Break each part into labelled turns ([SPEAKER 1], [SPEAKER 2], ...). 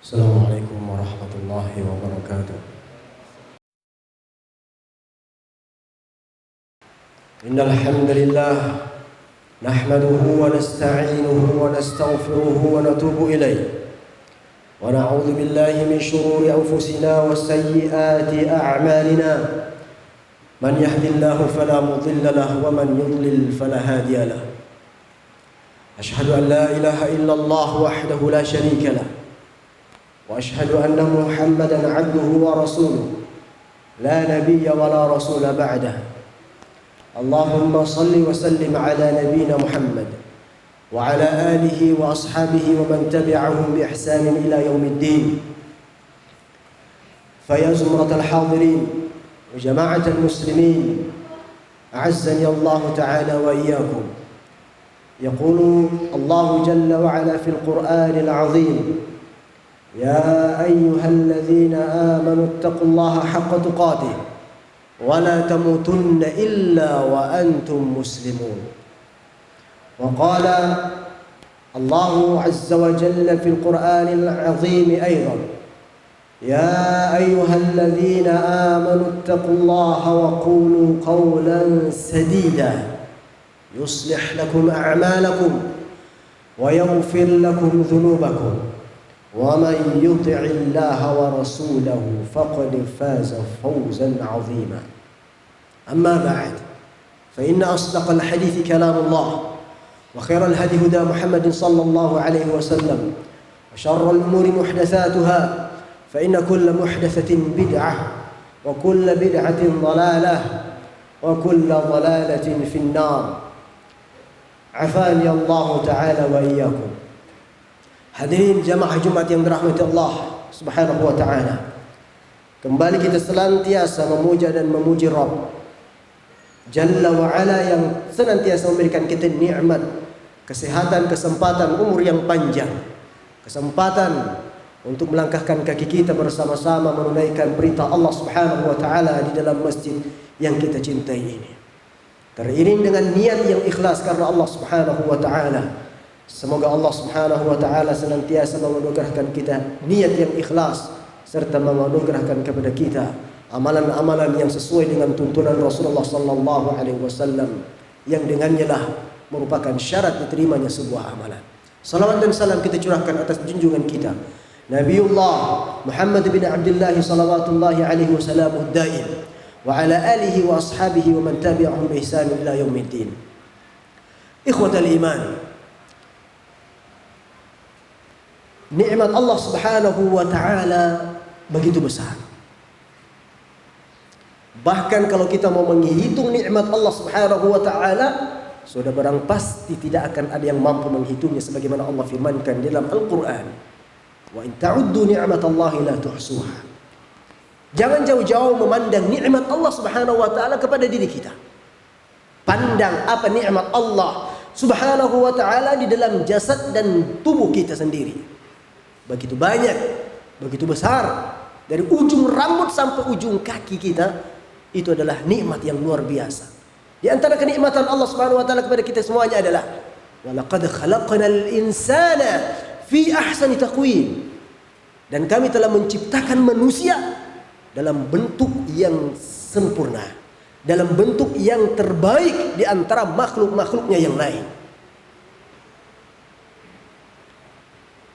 [SPEAKER 1] Assalamualaikum warahmatullahi wabarakatuh. Innal hamdalillah nahmaduhu wa nasta'inuhu wa nastaghfiruhu wa natubu ilayh. Wa na'udzu billahi min shururi anfusina wa sayyiati a'malina. Man yahdihillahu fala mudilla lahu wa man yudlil fala hadiya lahu. Ashhadu an la ilaha illallah wahdahu la sharika lahu. وأشهد أن محمدًا عبده ورسوله لا نبي ولا رسول بعده اللهم صل وسلم على نبينا محمد وعلى آله وأصحابه ومن تبعهم بإحسان إلى يوم الدين. فيا زمرة الحاضرين وجماعة المسلمين أعزني الله تعالى وإياكم. يقول الله جل وعلا في القرآن العظيم: يا أيها الذين آمنوا اتقوا الله حق تقاته ولا تموتن إلا وأنتم مسلمون. وقال الله عز وجل في القرآن العظيم أيضا: يا أيها الذين آمنوا اتقوا الله وقولوا قولا سديدا يصلح لكم أعمالكم ويغفر لكم ذنوبكم ومن يطع الله ورسوله فقد فاز فوزا عظيما. أما بعد، فإن أصدق الحديث كلام الله، وخير الهدي هدى محمد صلى الله عليه وسلم، وشر الأمور محدثاتها، فإن كل محدثة بدعة، وكل بدعة ضلالة، وكل ضلالة في النار. عافاني الله تعالى وإياكم. Hadirin jamaah Jumat yang dirahmati Allah Subhanahu wa taala. Kembali kita senantiasa memuja dan memuji Rabb Jalla wa ala yang senantiasa memberikan kita nikmat, kesehatan, kesempatan, umur yang panjang, kesempatan untuk melangkahkan kaki kita bersama-sama menunaikan perintah Allah Subhanahu wa taala di dalam masjid yang kita cintai ini. Teriring dengan niat yang ikhlas karena Allah Subhanahu wa taala. Semoga Allah Subhanahu wa taala senantiasa menganugerahkan kita niat yang ikhlas serta menganugerahkan kepada kita amalan-amalan yang sesuai dengan tuntunan Rasulullah sallallahu alaihi wasallam yang dengannya lah merupakan syarat diterimanya sebuah amalan. Salawat dan salam kita curahkan atas junjungan kita Nabiullah Muhammad bin Abdullah sallallahu alaihi wasallam daim wa ala alihi wa ashabihi wa man tabi'ahum bi ihsan ila yaumiddin. Ikhwatal iman, nikmat Allah Subhanahu wa taala begitu besar. Bahkan kalau kita mau menghitung nikmat Allah Subhanahu wa taala, sudah barang pasti tidak akan ada yang mampu menghitungnya sebagaimana Allah firmankan dalam Al-Qur'an, "Wa in ta'uddu ni'matallahi la tuhsuha." Jangan jauh-jauh memandang nikmat Allah Subhanahu wa taala kepada diri kita. Pandang apa nikmat Allah Subhanahu wa taala di dalam jasad dan tubuh kita sendiri. Begitu banyak, begitu besar, dari ujung rambut sampai ujung kaki kita, itu adalah nikmat yang luar biasa. Di antara kenikmatan Allah Subhanahu wa taala kepada kita semuanya adalah walaqad khalaqnal insana fi ahsani taqwim. Dan kami telah menciptakan manusia dalam bentuk yang sempurna, dalam bentuk yang terbaik di antara makhluk-makhluknya yang lain.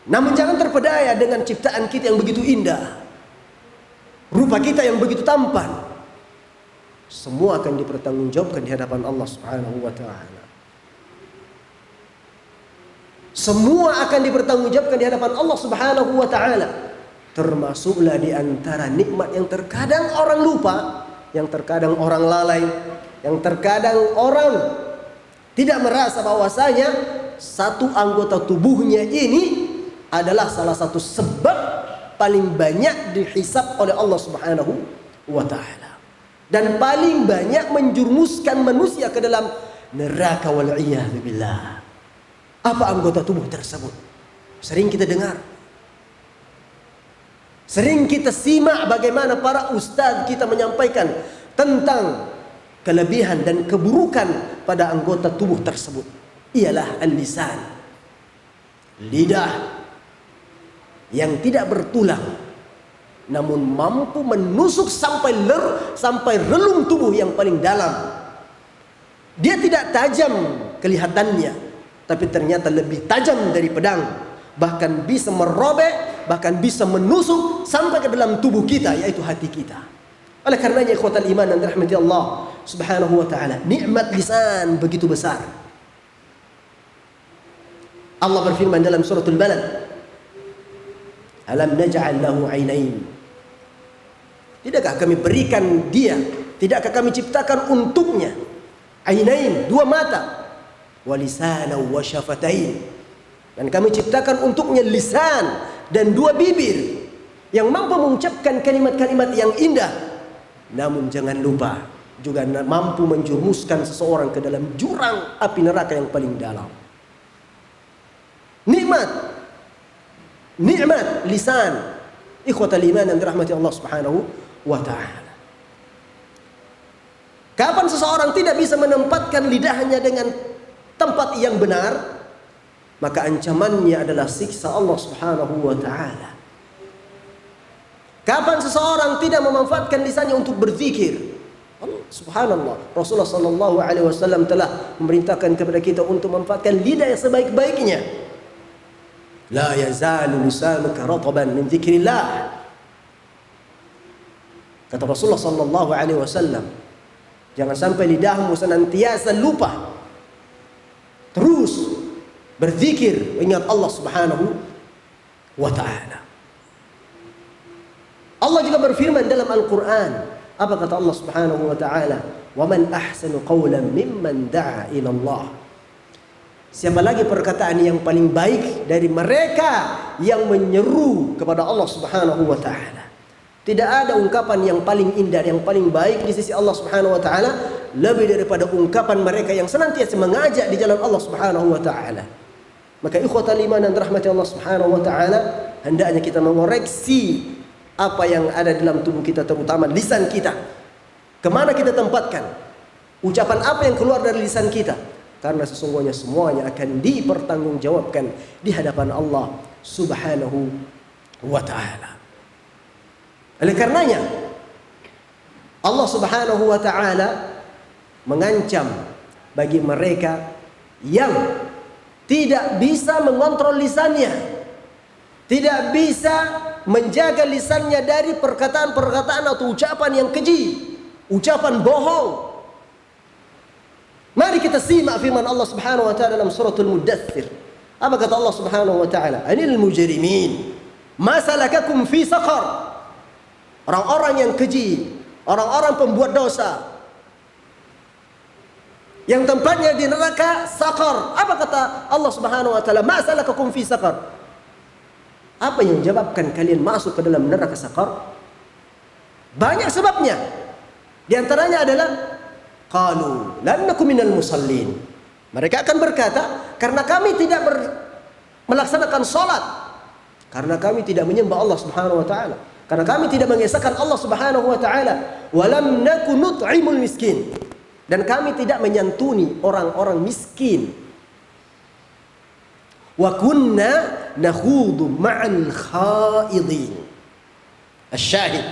[SPEAKER 1] Namun jangan terpedaya dengan ciptaan kita yang begitu indah, rupa kita yang begitu tampan. Semua akan dipertanggungjawabkan di hadapan Allah Subhanahu wa taala. Semua akan dipertanggungjawabkan di hadapan Allah Subhanahu wa taala. Termasuklah di antara nikmat yang terkadang orang lupa, yang terkadang orang lalai, yang terkadang orang tidak merasa bahwasanya satu anggota tubuhnya ini adalah salah satu sebab paling banyak dihisab oleh Allah Subhanahu wa taala dan paling banyak menjurumuskan manusia ke dalam neraka wal iyad billah. Apa anggota tubuh tersebut? Sering kita dengar, sering kita simak bagaimana para ustaz kita menyampaikan tentang kelebihan dan keburukan pada anggota tubuh tersebut. Ialah al-lisan, lidah, yang tidak bertulang, namun mampu menusuk sampai relung tubuh yang paling dalam. Dia tidak tajam kelihatannya, tapi ternyata lebih tajam dari pedang, bahkan bisa merobek, bahkan bisa menusuk sampai ke dalam tubuh kita, yaitu hati kita. Oleh karenanya ikhwatal iman dan rahmati Allah subhanahu wa ta'ala, nikmat lisan begitu besar. Allah berfirman dalam suratul Balad, alam naj'al lahu 'ainain. Tidakkah kami berikan dia, tidakkah kami ciptakan untuknya 'ainain, dua mata, wa lisanan wa syafatain, dan kami ciptakan untuknya lisan dan dua bibir yang mampu mengucapkan kalimat-kalimat yang indah. Namun jangan lupa juga mampu menjurumuskan seseorang ke dalam jurang api neraka yang paling dalam. Nikmat lisan, ikhwatal iman yang dirahmati Allah subhanahu wa ta'ala. Kapan seseorang tidak bisa menempatkan lidahnya dengan tempat yang benar, maka ancamannya adalah siksa Allah subhanahu wa ta'ala. Kapan seseorang tidak memanfaatkan lisannya untuk berzikir, subhanallah, Rasulullah sallallahu alaihi wasallam telah memerintahkan kepada kita untuk memanfaatkan lidah yang sebaik-baiknya. La yazalu lisanuka rataban min dzikrillah. Kata Rasulullah sallallahu alaihi wasallam, jangan sampai lidahmu senantiasa lupa, terus berzikir, ingat Allah subhanahu wa ta'ala. Allah juga berfirman dalam Al-Quran. Apa kata Allah subhanahu wa ta'ala? وَمَنْ أَحْسَنُ قَوْلًا مِمَّنْ دَعَى إِلَى اللَّهِ. Siapa lagi perkataan yang paling baik dari mereka yang menyeru kepada Allah subhanahu wa ta'ala. Tidak ada ungkapan yang paling indah, yang paling baik di sisi Allah subhanahu wa ta'ala lebih daripada ungkapan mereka yang senantiasa mengajak di jalan Allah subhanahu wa ta'ala. Maka ikhwatal iman dan rahmati Allah subhanahu wa ta'ala, hendaknya kita mengoreksi apa yang ada dalam tubuh kita, terutama lisan kita. Kemana kita tempatkan ucapan apa yang keluar dari lisan kita, karena sesungguhnya semuanya akan dipertanggungjawabkan di hadapan Allah subhanahu wa ta'ala. Oleh karenanya Allah subhanahu wa ta'ala mengancam bagi mereka yang tidak bisa mengontrol lisannya, tidak bisa menjaga lisannya dari perkataan-perkataan atau ucapan yang keji, ucapan bohong. Mari kita simak firman Allah subhanahu wa ta'ala dalam suratul Muddathir. Apa kata Allah subhanahu wa ta'ala? Anil mujrimin ma salakakum fi saqar. Orang-orang yang keji, orang-orang pembuat dosa, yang tempatnya di neraka saqar. Apa kata Allah subhanahu wa ta'ala? Ma salakakum fi saqar. Apa yang menyebabkan kalian masuk ke dalam neraka saqar? Banyak sebabnya. Di antaranya adalah qalu lan nakum minal musallin. Mereka akan berkata, karena kami tidak melaksanakan salat, karena kami tidak menyembah Allah subhanahu wa ta'ala, karena kami tidak mengesahkan Allah subhanahu wa ta'ala, walam naku nut'imul miskin, dan kami tidak menyantuni orang-orang miskin, wa kunna nakhudu ma'al khaidin. Asyahid,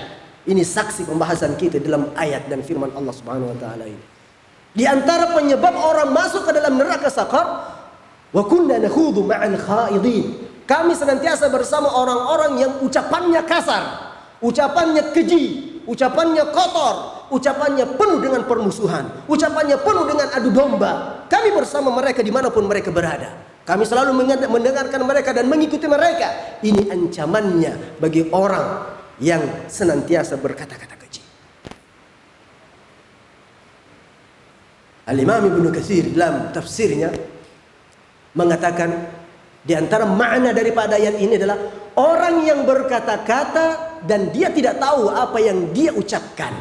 [SPEAKER 1] ini saksi pembahasan kita dalam ayat dan firman Allah subhanahu wa ta'ala ini. Di antara penyebab orang masuk ke dalam neraka saqar, wa kunna nakhudu ma'al khaidin, kami senantiasa bersama orang-orang yang ucapannya kasar, ucapannya keji, ucapannya kotor, ucapannya penuh dengan permusuhan, ucapannya penuh dengan adu domba. Kami bersama mereka dimanapun mereka berada. Kami selalu mendengarkan mereka dan mengikuti mereka. Ini ancamannya bagi orang yang senantiasa berkata-kata keji. Al-Imam Ibnu Katsir dalam tafsirnya mengatakan, di antara makna daripada ayat ini adalah orang yang berkata-kata dan dia tidak tahu apa yang dia ucapkan.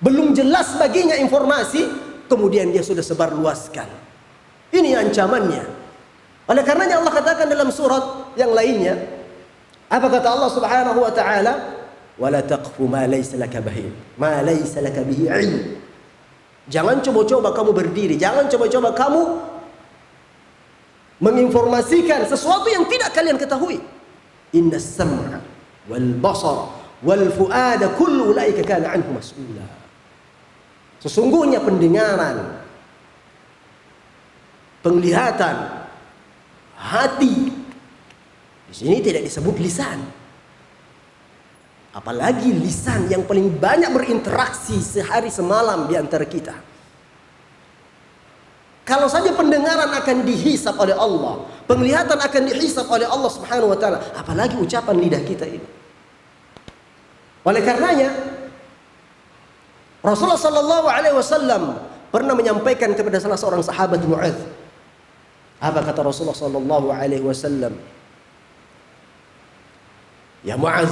[SPEAKER 1] Belum jelas baginya informasi, kemudian dia sudah sebarluaskan. Ini ancamannya. Oleh karenanya Allah katakan dalam surat yang lainnya, apa kata Allah subhanahu wa ta'ala? Wala taqfu ma laysa laka bihi ilm. Jangan coba-coba kamu berdiri, jangan coba-coba kamu menginformasikan sesuatu yang tidak kalian ketahui. Inna as-sam'a wal basara wal fu'ada kullu ulaika kana anhu mas'ula. Sesungguhnya pendengaran, penglihatan, hati, di sini tidak disebut lisan. Apalagi lisan yang paling banyak berinteraksi sehari semalam di antara kita. Kalau saja pendengaran akan dihisap oleh Allah, penglihatan akan dihisap oleh Allah Subhanahu wa taala, apalagi ucapan lidah kita ini. Oleh karenanya Rasulullah sallallahu alaihi wasallam pernah menyampaikan kepada salah seorang sahabat Mu'adz. Apa kata Rasulullah sallallahu alaihi wasallam? Ya Mu'adz,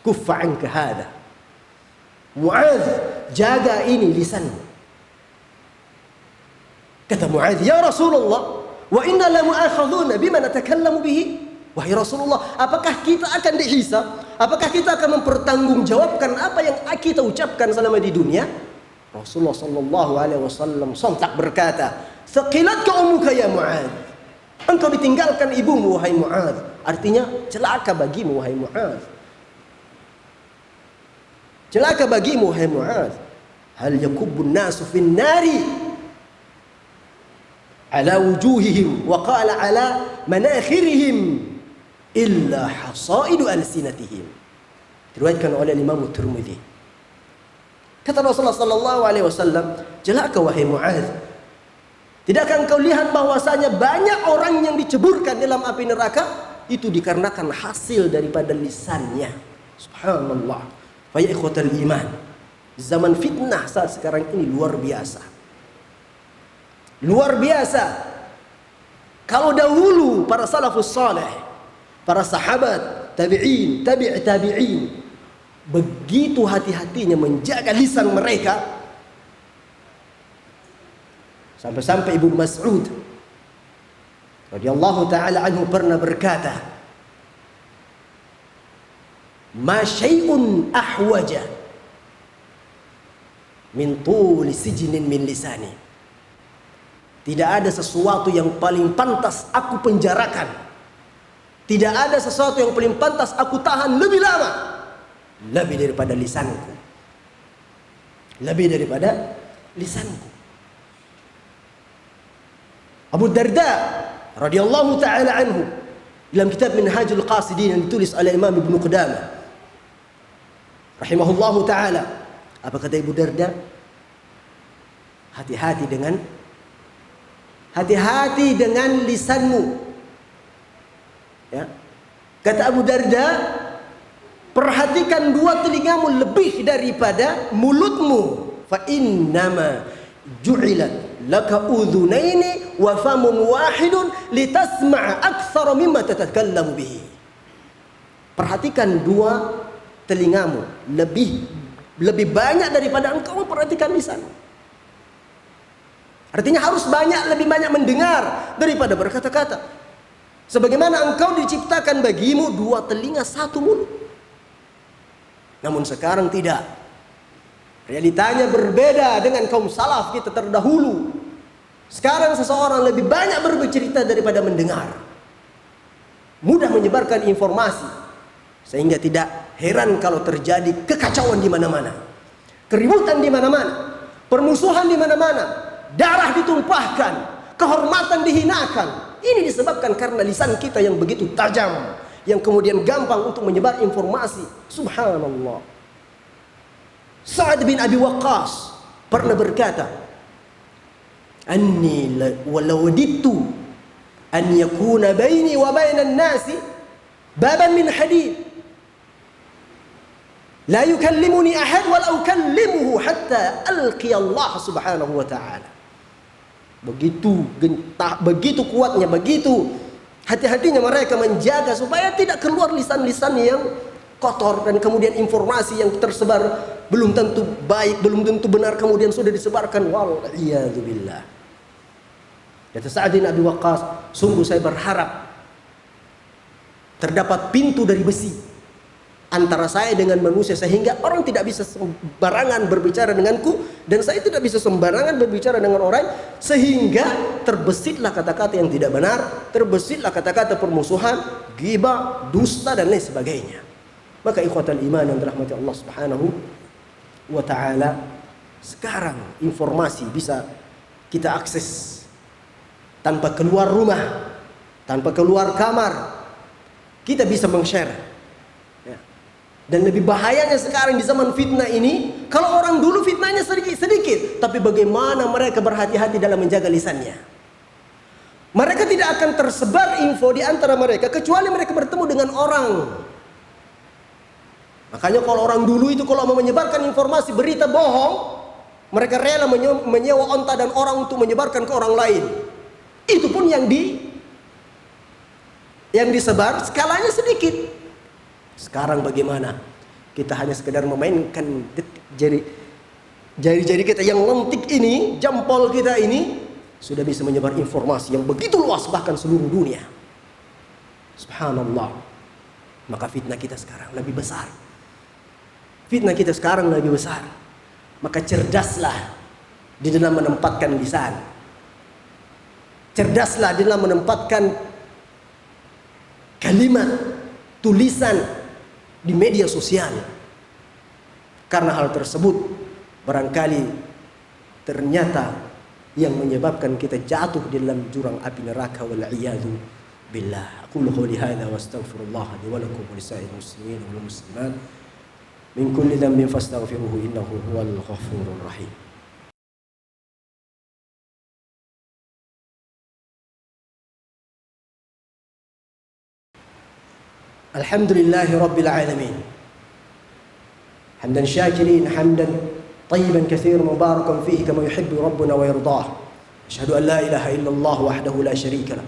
[SPEAKER 1] kuffa anka hada. Mu'adz, jaga ini lisanmu. Kata Mu'adz, ya Rasulullah, wa inna la mu'akhadhuna bima natakallamu bihi. Wahai Rasulullah, apakah kita akan dihisab? Apakah kita akan mempertanggungjawabkan apa yang kita ucapkan selama di dunia? Rasulullah sallallahu alaihi wasallam sontak berkata, "Thaqilatka ummuka ya Mu'adz." Engkau ditinggalkan ibumu wahai Mu'adz. Artinya celaka bagimu wahai Mu'adz. Celaka bagimu wahai Mu'adz. Hal yakubbun nasu fin nari ala wujuhihim wa qala ala manakhirihim illa hasaidu alsinatihim. Diriwayatkan oleh Imam Tirmidzi. Kata Rasulullah sallallahu alaihi wasallam, celaka wahai Mu'adz. Tidakkah engkau lihat bahwasanya banyak orang yang diceburkan dalam api neraka itu dikarenakan hasil daripada lisannya. Subhanallah. Fa ya ikhwatal iman, zaman fitnah saat sekarang ini luar biasa. Luar biasa. Kalau dahulu para salafus saleh, para sahabat, tabi'in, tabi'in, begitu hati-hatinya menjaga lisan mereka, sampai-sampai Ibnu Mas'ud radhiyallahu taala anhu pernah berkata, "Ma syai'un ahwaja min tuli sijnin min lisani." Tidak ada sesuatu yang paling pantas aku penjarakan. Tidak ada sesuatu yang paling pantas aku tahan lebih lama, lebih daripada lisanku. Lebih daripada lisanku. Abu Darda radhiyallahu taala anhu dalam kitab Minhajul Qasidin yang ditulis oleh Imam Ibnu Qudamah rahimahullahu taala, apa kata Ibu Darda? Hati-hati dengan lisanmu. Ya. Kata Abu Darda, perhatikan dua telingamu lebih daripada mulutmu. Fa innama ju'ilat laka udhunaini wa famun wahidun litasma'a aktsara mimma tatakallamu bihi. Perhatikan dua telingamu lebih banyak daripada engkau memperhatikan lisanmu. Artinya harus lebih banyak mendengar daripada berkata-kata. Sebagaimana engkau diciptakan bagimu dua telinga satu mulut. Namun sekarang tidak. Realitanya berbeda dengan kaum salaf kita terdahulu. Sekarang seseorang lebih banyak berbicara daripada mendengar. Mudah menyebarkan informasi. Sehingga tidak heran kalau terjadi kekacauan di mana-mana. Keributan di mana-mana. Permusuhan di mana-mana. Darah ditumpahkan, kehormatan dihinakan. Ini disebabkan karena lisan kita yang begitu tajam, yang kemudian gampang untuk menyebar informasi. Subhanallah. Sa'ad bin Abi Waqqas pernah berkata, "Anni walau wadidtu an yakuna baini wa bainan nasi baban min hadid. La yukallimuni ahad wa la ukallimuhu hatta alqi Allah subhanahu wa ta'ala." Begitu gentah, begitu kuatnya, begitu hati-hatinya mereka menjaga supaya tidak keluar lisan-lisan yang kotor dan kemudian informasi yang tersebar belum tentu baik, belum tentu benar kemudian sudah disebarkan. Wal'iyadzubillah. Kata Sa'ad bin Abi Waqqas, sungguh saya berharap terdapat pintu dari besi, antara saya dengan manusia, sehingga orang tidak bisa sembarangan berbicara denganku dan saya tidak bisa sembarangan berbicara dengan orang, sehingga terbesitlah kata-kata yang tidak benar, terbesitlah kata-kata permusuhan, ghibah, dusta dan lain sebagainya. Maka ikhwatal iman yang dirahmati Allah Subhanahu wa taala, sekarang informasi bisa kita akses tanpa keluar rumah, tanpa keluar kamar. Kita bisa meng-share. Dan lebih bahayanya sekarang di zaman fitnah ini, kalau orang dulu fitnahnya sedikit, tapi bagaimana mereka berhati-hati dalam menjaga lisannya. Mereka tidak akan tersebar info di antara mereka kecuali mereka bertemu dengan orang. Makanya kalau orang dulu itu kalau mau menyebarkan informasi berita bohong, mereka rela menyewa onta dan orang untuk menyebarkan ke orang lain. Itu pun yang disebar skalanya sedikit. Sekarang bagaimana? Kita hanya sekedar memainkan jari-jari kita yang lentik ini, jempol kita ini, sudah bisa menyebar informasi yang begitu luas bahkan seluruh dunia. Subhanallah. Maka fitnah kita sekarang lebih besar. Fitnah kita sekarang lebih besar. Maka cerdaslah di dalam menempatkan lisan. Cerdaslah di dalam menempatkan kalimat, tulisan di media sosial. Karena hal tersebut barangkali ternyata yang menyebabkan kita jatuh di dalam jurang api neraka, wal iyadu billah. Aqulu qouli hadza wa astaghfirullah li wa lakum wa lisa'il muslimin wal muslimat min kulli dhanbin fastaghfiruhu innahu huwal ghafurur rahim. Alhamdulillahi Rabbil Alamin. Hamdan syakirin, hamdan tayyiban katsiran mubarakan fihi kama yuhibbu Rabbuna wa yardah. Asyhadu an la ilaha illallah wahdahu la syarika lah.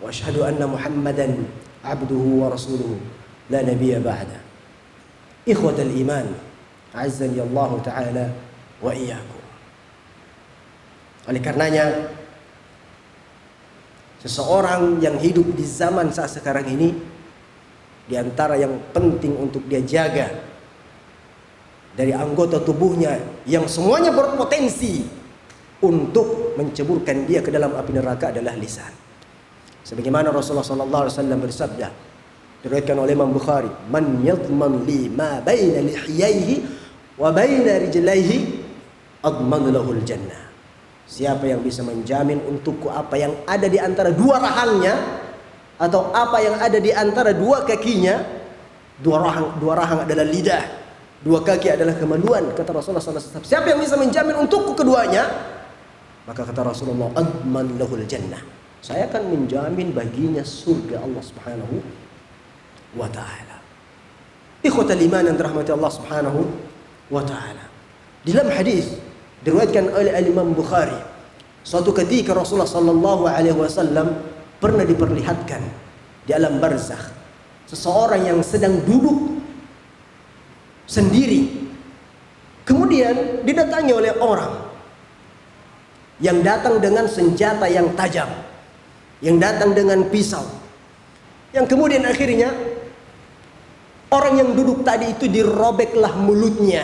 [SPEAKER 1] Wa asyhadu anna Muhammadan abduhu wa rasuluhu la nabiyya ba'da. Ikhwatal iman, azzani Allah Ta'ala wa iyyakum. Oleh karenanya, seseorang yang hidup di zaman saat sekarang ini, di antara yang penting untuk dia jaga dari anggota tubuhnya yang semuanya berpotensi untuk menceburkan dia ke dalam api neraka adalah lisan. Sebagaimana Rasulullah SAW bersabda, diriwayatkan oleh Imam Bukhari, "Man yadman li ma baina lihiyaihi wa baina rijlaihi adman lahul jannah." Siapa yang bisa menjamin untukku apa yang ada di antara dua rahangnya, atau apa yang ada di antara dua kakinya. Dua rahang adalah lidah, dua kaki adalah kemaluan, kata Rasulullah SAW. Siapa yang bisa menjamin untukku keduanya, maka kata Rasulullah, adman lahul jannah, saya akan menjamin baginya surga Allah Subhanahu wa ta'ala. Ikhwatal iman yang dirahmati Allah Subhanahu wa ta'ala, di dalam hadis diriwayatkan oleh Imam Bukhari, suatu ketika Rasulullah SAW pernah diperlihatkan di alam barzakh seseorang yang sedang duduk sendiri. Kemudian didatangi oleh orang yang datang dengan senjata yang tajam, yang datang dengan pisau, yang kemudian akhirnya orang yang duduk tadi itu dirobeklah mulutnya,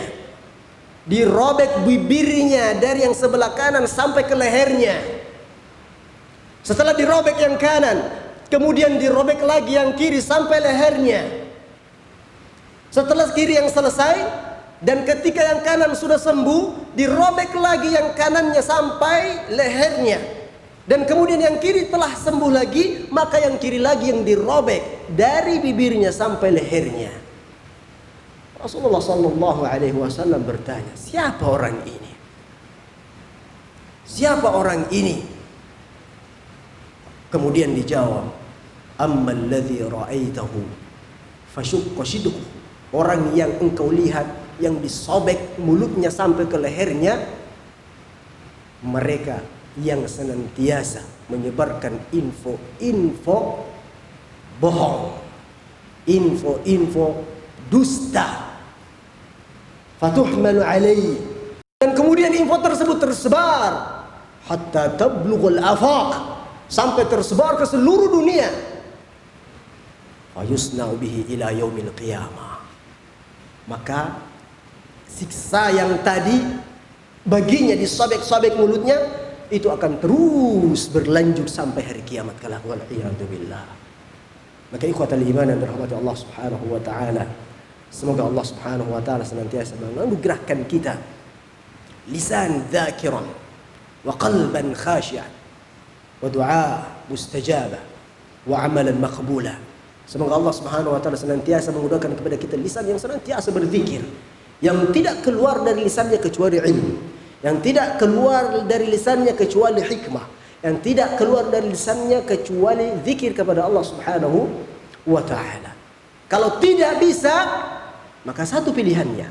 [SPEAKER 1] dirobek bibirnya dari yang sebelah kanan sampai ke lehernya. Setelah dirobek yang kanan, kemudian dirobek lagi yang kiri sampai lehernya. Setelah kiri yang selesai, dan ketika yang kanan sudah sembuh, dirobek lagi yang kanannya sampai lehernya. Dan kemudian yang kiri telah sembuh lagi, maka yang kiri lagi yang dirobek dari bibirnya sampai lehernya. Rasulullah SAW bertanya, siapa orang ini? Siapa orang ini? Kemudian dijawab, ammal ladzi ra'aitahu fashaqqa shidquhu. Orang yang engkau lihat yang disobek mulutnya sampai ke lehernya, mereka yang senantiasa menyebarkan info-info bohong, info-info dusta. Fatuhmalu alaihi, dan kemudian info tersebut tersebar hatta tablughul afaq, sampai tersebar ke seluruh dunia. Fayusna'u bihi ila yaumil qiyamah, maka siksa yang tadi baginya disobek-sobek mulutnya itu akan terus berlanjut sampai hari kiamat kelak. Wal'iyadzubillah. Maka ikhwatal iman yang dirahmati Allah Subhanahu wa taala, semoga Allah Subhanahu wa taala senantiasa menganugerahkan kita lisan dzakiran wa qalban khashi'an wa du'a mustajabah wa amalan maqbula. Semoga Allah Subhanahu wa taala senantiasa memudahkan kepada kita lisan yang senantiasa berzikir, yang tidak keluar dari lisannya kecuali ilmu, yang tidak keluar dari lisannya kecuali hikmah, yang tidak keluar dari lisannya kecuali zikir kepada Allah Subhanahu wa taala. Kalau tidak bisa, maka satu pilihannya,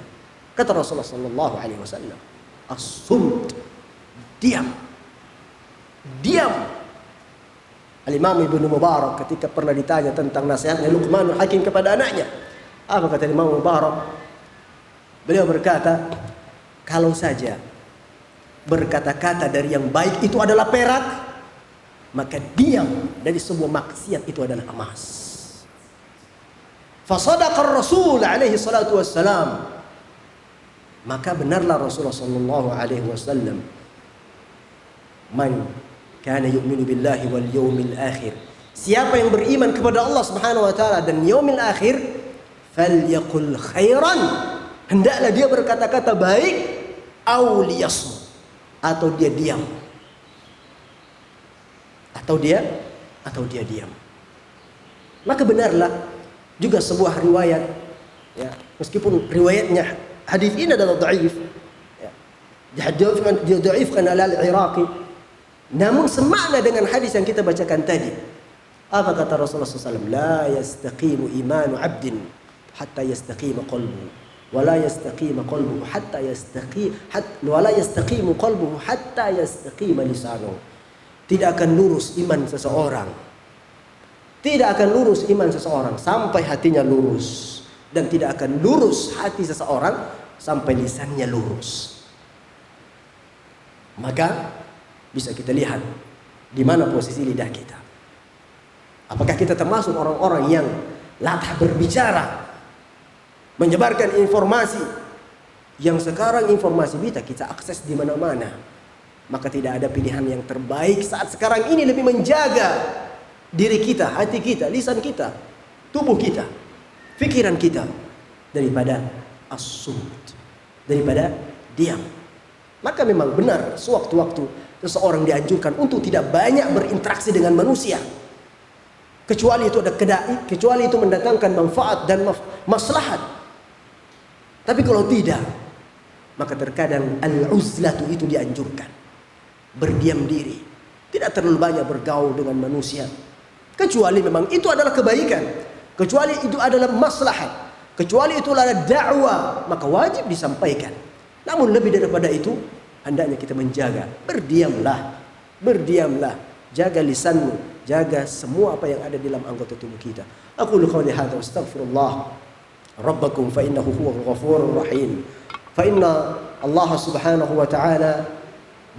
[SPEAKER 1] kata Rasulullah sallallahu alaihi wasallam, as-sumt, diam. Diam. Al-Imam Ibnu Mubarak ketika pernah ditanya tentang nasihatnya Luqmanul Hakim kepada anaknya, apa kata Imam Mubarak? Beliau berkata, kalau saja berkata-kata dari yang baik itu adalah perak, maka diam dari sebuah maksiat itu adalah emas. Fasadaqa Rasul alaihi salatu wassalam. Maka benarlah Rasulullah sallallahu alaihi wasallam, man kana yu'minu billahi wal yawmil akhir, siapa yang beriman kepada Allah Subhanahu wa taala dan yaumil akhir, falyaqul khairan, hendaklah dia berkata-kata baik, aw liyasmut, atau dia diam. Atau dia diam. Maka benarlah juga sebuah riwayat, ya, meskipun riwayatnya hadis ini adalah dhaif, ya, didhaifkan oleh Al-Iraqi, namun semakna dengan hadis yang kita bacakan tadi. Apa kata Rasulullah SAW? La yastaqimu imanu abdin hatta yastaqima qalbuhu, wa la yastaqimu qalbuhu hatta yastaqimu qalbuhu hatta yastaqima lisanuhu. Tidak akan lurus iman seseorang, tidak akan lurus iman seseorang sampai hatinya lurus, dan tidak akan lurus hati seseorang sampai lisannya lurus. Maka bisa kita lihat di mana posisi lidah kita. Apakah kita termasuk orang-orang yang latah berbicara, menyebarkan informasi yang sekarang informasi kita akses di mana-mana? Maka tidak ada pilihan yang terbaik saat sekarang ini lebih menjaga diri kita, hati kita, lisan kita, tubuh kita, pikiran kita daripada as-sumut, daripada diam. Maka memang benar sewaktu-waktu seseorang dianjurkan untuk tidak banyak berinteraksi dengan manusia, kecuali itu ada kedai, kecuali itu mendatangkan manfaat dan maslahat. Tapi kalau tidak, maka terkadang al-uzlatu itu dianjurkan, berdiam diri, tidak terlalu banyak bergaul dengan manusia, kecuali memang itu adalah kebaikan, kecuali itu adalah maslahat, kecuali itu adalah dakwah, maka wajib disampaikan. Namun lebih daripada itu, hendaknya kita menjaga, berdiamlah, jaga lisanmu, jaga semua apa yang ada di dalam anggota tubuh kita. Aqulu qawli hadza wa astaghfirullah rabbakum fa innahu huwal ghafurur rahim. Fa inna Allah Subhanahu wa ta'ala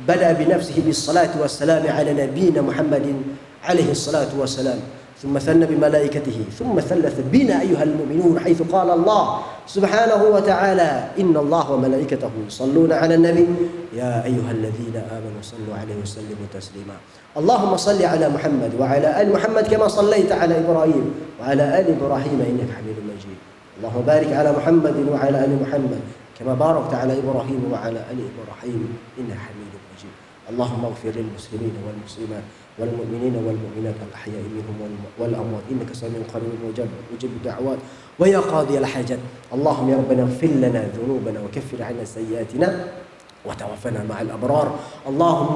[SPEAKER 1] bada bi nafsihi bis salati was salam ala nabiyyina Muhammadin alaihi salatu wassalam, ثم ثنى بملائكته ثم ثلث بنا أيها المؤمنون حيث قال الله سبحانه وتعالى إن الله وملائكته يصلون على النبي يا أيها الذين آمنوا صلوا عليه وسلموا تسليما. اللهم صل على محمد وعلى آل محمد كما صليت على إبراهيم وعلى آل إبراهيم إنك حميد مجيد. اللهم بارك على محمد وعلى آل محمد كما باركت على إبراهيم وعلى آل إبراهيم إنك حميد مجيد. اللهم اغفر للمسلمين والمسلمات والمؤمنين والمؤمنات الأحياء منهم والأموات إنك سميع قريب مجيب الدعوات ويا قاضي الحاجات. اللهم يا ربنا اغفر لنا ذنوبنا وكفر عنا سيئاتنا وتوفنا مع الأبرار. اللهم